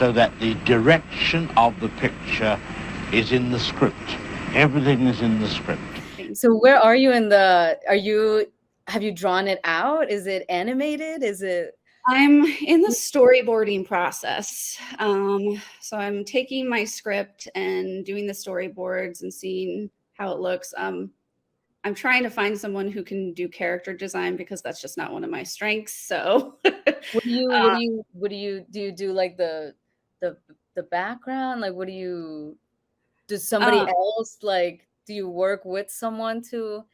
so that the direction of the picture is in the script. Everything is in the script. So where are you in the, have you drawn it out? Is it animated? Is it? I'm in the storyboarding process. So I'm taking my script and doing the storyboards and seeing how it looks. I'm trying to find someone who can do character design because that's just not one of my strengths. So what do you do like the background? Like what do you, does somebody else, like, do you work with someone to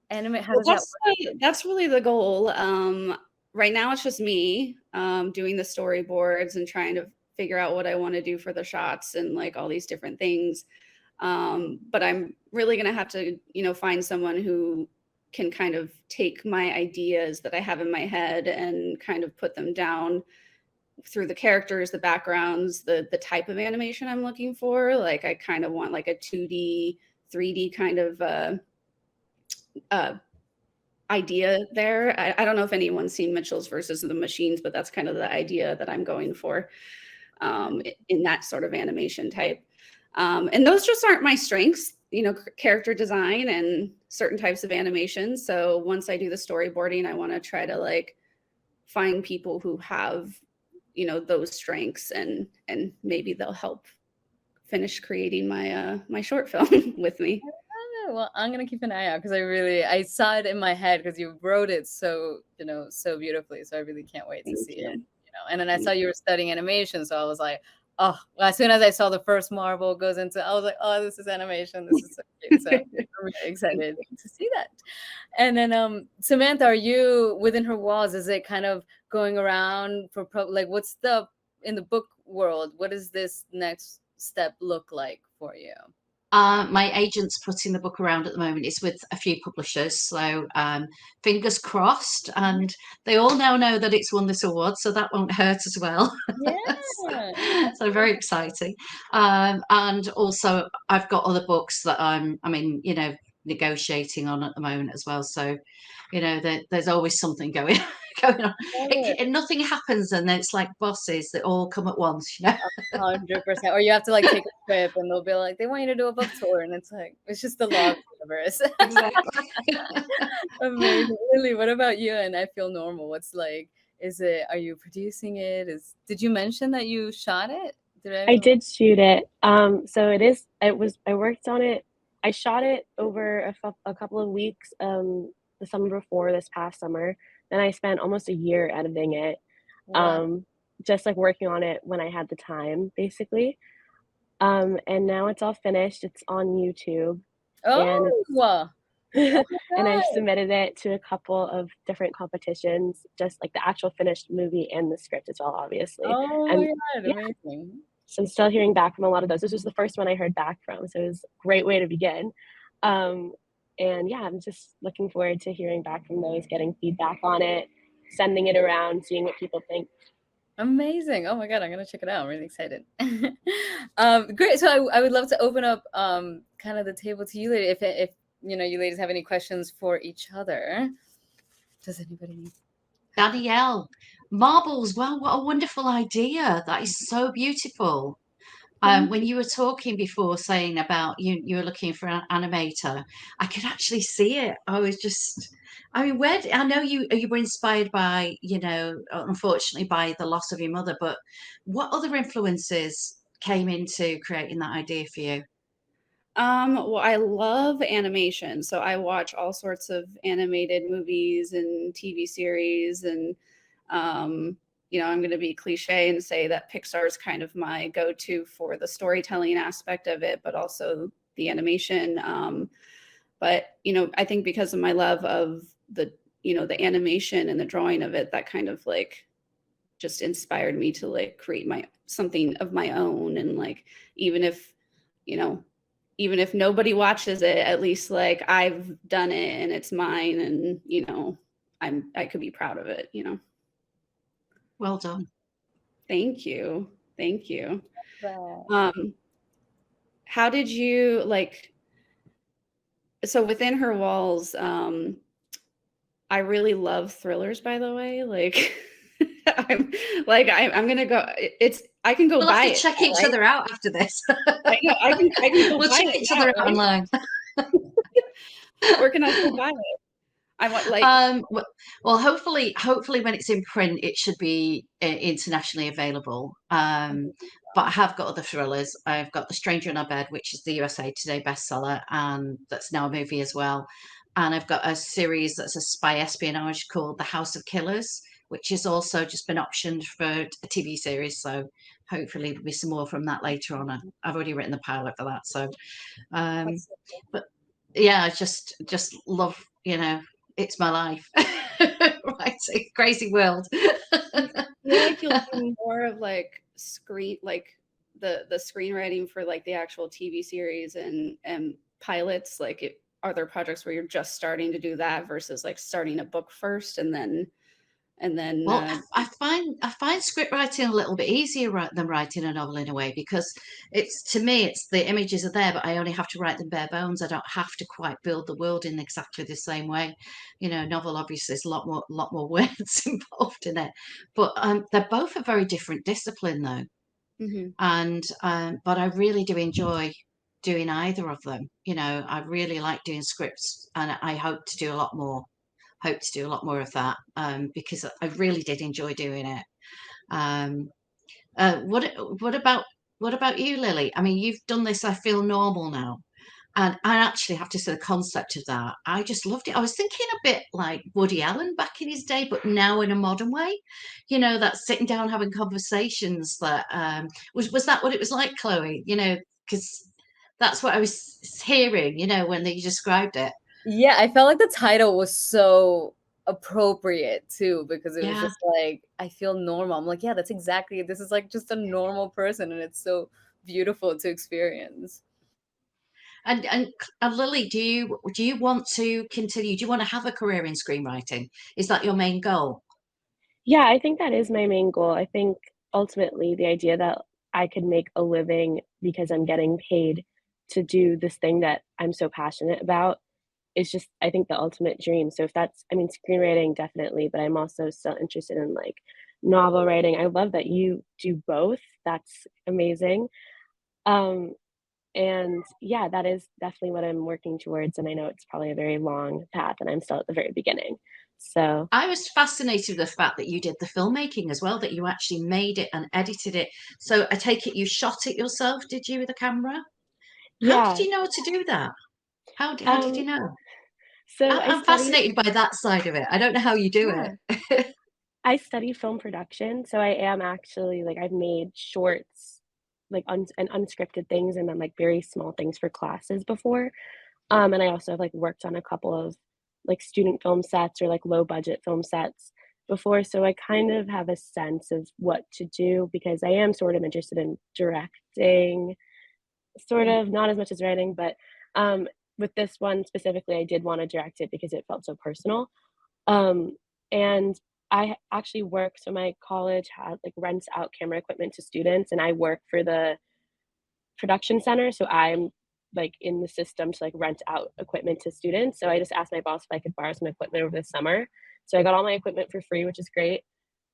animate? How does that work? That's really the goal. Right now it's just me doing the storyboards and trying to figure out what I want to do for the shots and like all these different things. But I'm really going to have to, find someone who can kind of take my ideas that I have in my head and kind of put them down through the characters, the backgrounds, the type of animation I'm looking for. Like I kind of want like a 2D, 3D kind of idea there. I don't know if anyone's seen Mitchell's versus the Machines, but that's kind of the idea that I'm going for in that sort of animation type. And those just aren't my strengths, character design and certain types of animation. So once I do the storyboarding, I want to try to like find people who have, those strengths and maybe they'll help finish creating my short film with me. Well, I'm gonna keep an eye out because I saw it in my head because you wrote it so so beautifully. So I really can't wait to see it. And then I saw you were studying animation, so I was like, oh, well, as soon as I saw the first marble goes into, I was like, oh, this is animation. This is so cute. So I'm really excited to see that. And then Samantha, are you within her walls? Is it kind of going around for like what's in the book world? What does this next step look like for you? My agent's putting the book around at the moment. It's with a few publishers, so fingers crossed. And they all now know that it's won this award, so that won't hurt as well. Yeah. So very exciting. And also, I've got other books that I'm negotiating on at the moment as well. So, there's always something going on. Nothing happens, and it's like bosses that all come at once. 100%. Or you have to like take a trip, and they'll be like, they want you to do a book tour, and it's like it's just the law of the universe. Exactly. Amazing. Lily, what about you? And I Feel Normal. What's like? Are you producing it? Did you mention that you shot it? I did shoot it. So I worked on it. I shot it over a couple of weeks the summer before this past summer. Then I spent almost a year editing it. Wow. Just like working on it when I had the time, basically. And now it's all finished. It's on YouTube. Oh, and I've submitted it to a couple of different competitions, just like the actual finished movie and the script as well, obviously. Oh, amazing. So I'm still hearing back from a lot of those. This was the first one I heard back from, so it was a great way to begin. And yeah, I'm just looking forward to hearing back from those, getting feedback on it, sending it around, seeing what people think. Amazing. Oh my God, I'm going to check it out. I'm really excited. Great. So I would love to open up kind of the table to you ladies. If you ladies have any questions for each other. Does anybody need? Danielle, marbles. Well, what a wonderful idea. That is so beautiful. When you were talking before, saying about you were looking for an animator, I could actually see it. I mean, I know you were inspired by, unfortunately by the loss of your mother, but what other influences came into creating that idea for you? Well, I love animation, so I watch all sorts of animated movies and TV series, and I'm going to be cliche and say that Pixar is kind of my go-to for the storytelling aspect of it, but also the animation. But I think because of my love of the animation and the drawing of it, that kind of like just inspired me to like create something of my own, and like even if nobody watches it, at least like I've done it and it's mine, and I could be proud of it. Well done. Thank you. How did you so within her walls, I really love thrillers, by the way. Like I'm gonna go, I can go We'll have buy to it check now, each right? other out after this. I can go We'll buy check it each now, other out right? online. Where can I go buy it? I want Well, hopefully when it's in print, it should be internationally available. But I have got other thrillers. I've got The Stranger in Our Bed, which is the USA Today bestseller, and that's now a movie as well. And I've got a series that's a spy espionage called The House of Killers, which has also just been optioned for a TV series. So hopefully there'll be some more from that later on. I've already written the pilot for that. So, but yeah, I just love, it's my life. Right, it's a crazy world. I feel like you'll do more of like the screenwriting for like the actual TV series and pilots. Like, are there projects where you're just starting to do that versus like starting a book first and then Well, I find script writing a little bit easier than writing a novel in a way, because it's, to me, it's the images are there, but I only have to write them bare bones. I don't have to quite build the world in exactly the same way. Novel obviously is a lot more words involved in it, but they're both a very different discipline though. Mhm. And but I really do enjoy doing either of them. I really like doing scripts, and I hope to do a lot more. Hope to do a lot more of that, because I really did enjoy doing it. Um, what about you, Lily? I mean, you've done this, I Feel Normal now, and I actually have to say the concept of that, I just loved it. I was thinking a bit like Woody Allen back in his day, but now in a modern way. That sitting down having conversations. That was that what it was like, Chloe? Because that's what I was hearing. When you described it. Yeah, I felt like the title was so appropriate too, because it was Yeah. just like, I feel normal. I'm like, yeah, that's exactly, this is like just a normal person, and it's so beautiful to experience. And Lily, do you want to continue? Do you want to have a career in screenwriting? Is that your main goal? Yeah, I think that is my main goal. I think ultimately the idea that I could make a living because I'm getting paid to do this thing that I'm so passionate about is just, I think, the ultimate dream. So if that's, I mean, screenwriting definitely, but I'm also still interested in like novel writing. I love that you do both. That's amazing. Um, and yeah, that is definitely what I'm working towards. And I know it's probably a very long path and I'm still at the very beginning. So I was fascinated with the fact that you did the filmmaking as well, that you actually made it and edited it. So I take it you shot it yourself, did you, with a camera? How did yeah, you know to do that? How did you um, know? so I I'm studied, fascinated by that side of it. I don't know how you do yeah, it. I studied film production. So I am actually like, I've made shorts, like and unscripted things and then like very small things for classes before. And I also have like worked on a couple of like student film sets or like low budget film sets before. So I kind of have a sense of what to do because I am sort of interested in directing, sort of not as much as writing, but um, with this one specifically, I did want to direct it because it felt so personal. Um, and I actually work, so my college had like rents out camera equipment to students, and I work for the production center. So I'm like in the system to like rent out equipment to students. So I just asked my boss if I could borrow some equipment over the summer. So I got all my equipment for free, which is great.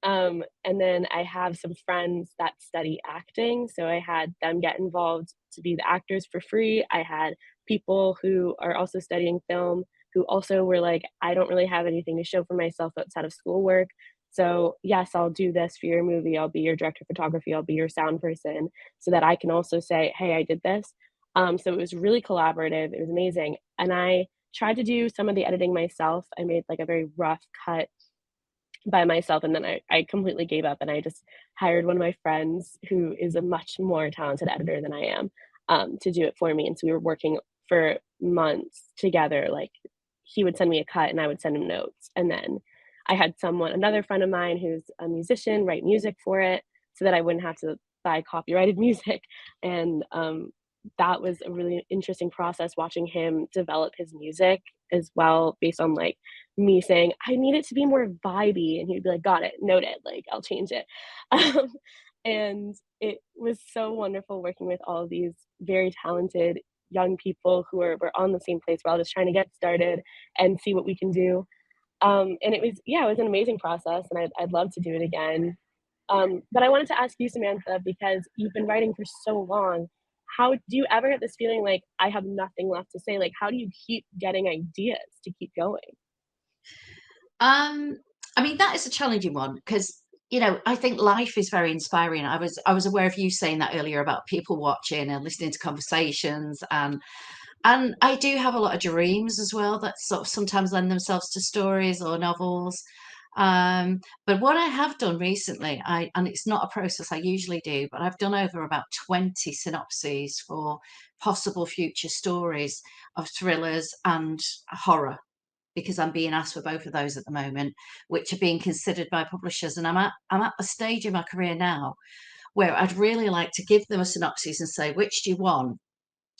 And then I have some friends that study acting. So I had them get involved to be the actors for free. I had people who are also studying film who also were like, I don't really have anything to show for myself outside of schoolwork. So, yes, I'll do this for your movie. I'll be your director of photography. I'll be your sound person so that I can also say, hey, I did this. So it was really collaborative. It was amazing. And I tried to do some of the editing myself. I made like a very rough cut by myself and then I completely gave up and I just hired one of my friends who is a much more talented editor than I am to do it for me. And so we were working for months together. Like he would send me a cut and I would send him notes. And then I had another friend of mine who's a musician, write music for it so that I wouldn't have to buy copyrighted music. And that was a really interesting process watching him develop his music as well based on like me saying I need it to be more vibey and he'd be like got it, noted, like I'll change it. And it was so wonderful working with all of these very talented young people who we're on the same place. We're all just trying to get started and see what we can do. And it was, yeah, it was an amazing process and I'd love to do it again. But I wanted to ask you, Samantha, because you've been writing for so long. How do you ever get this feeling like I have nothing left to say? Like, how do you keep getting ideas to keep going? I mean, that is a challenging one because I think life is very inspiring. I was aware of you saying that earlier about people watching and listening to conversations, and I do have a lot of dreams as well that sort of sometimes lend themselves to stories or novels. But what I have done recently, and it's not a process I usually do, but I've done over about 20 synopses for possible future stories of thrillers and horror, because I'm being asked for both of those at the moment, which are being considered by publishers. And I'm at the stage in my career now where I'd really like to give them a synopsis and say, which do you want?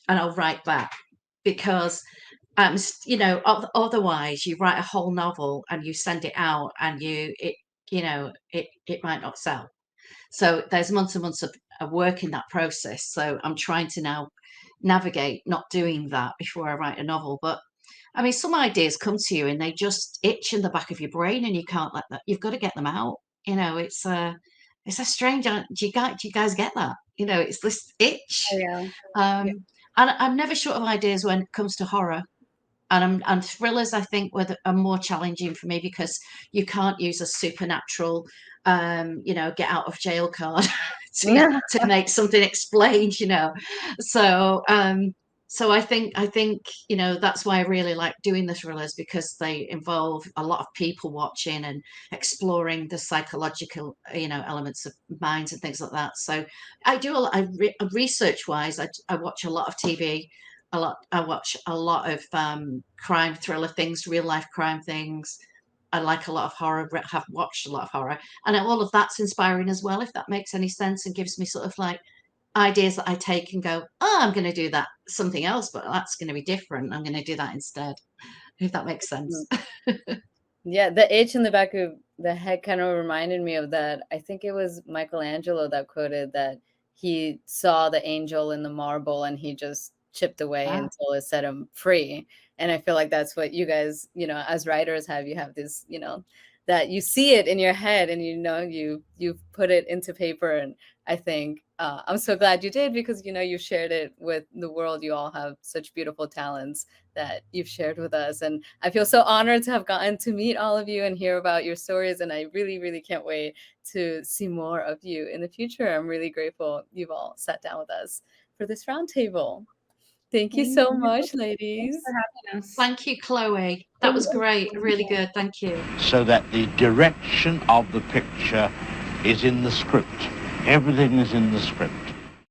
And I'll write back, because otherwise you write a whole novel and you send it out and it might not sell. So there's months and months of work in that process. So I'm trying to now navigate not doing that before I write a novel. But I mean, some ideas come to you and they just itch in the back of your brain, and you can't let that. You've got to get them out. It's a strange. Do you guys get that? It's this itch. Oh, yeah. And I'm never short of ideas when it comes to horror. And thrillers, I think, are more challenging for me because you can't use a supernatural, get out of jail card to make something explained. So, so I think that's why I really like doing the thrillers, because they involve a lot of people watching and exploring the psychological, elements of minds and things like that. So I do a lot. Research wise, I watch a lot of TV. I watch a lot of crime thriller things, real life crime things. I like a lot of horror, have watched a lot of horror, and all of that's inspiring as well, if that makes any sense, and gives me sort of like ideas that I take and go, oh, I'm going to do that something else, but that's going to be different. I'm going to do that instead, if that makes sense. Yeah, the itch in the back of the head kind of reminded me of that. I think it was Michelangelo that quoted that he saw the angel in the marble and he just chipped away until it set him free. And I feel like that's what you guys, as writers have. You have this, that you see it in your head and you put it into paper. And I think I'm so glad you did, because you shared it with the world. You all have such beautiful talents that you've shared with us, and I feel so honored to have gotten to meet all of you and hear about your stories, and I really, really can't wait to see more of you in the future. I'm really grateful you've all sat down with us for this roundtable. Thank you so much, ladies. Thanks for having us. Thank you, Chloe. That was great. Really good. Thank you. So that the direction of the picture is in the script. Everything is in the script.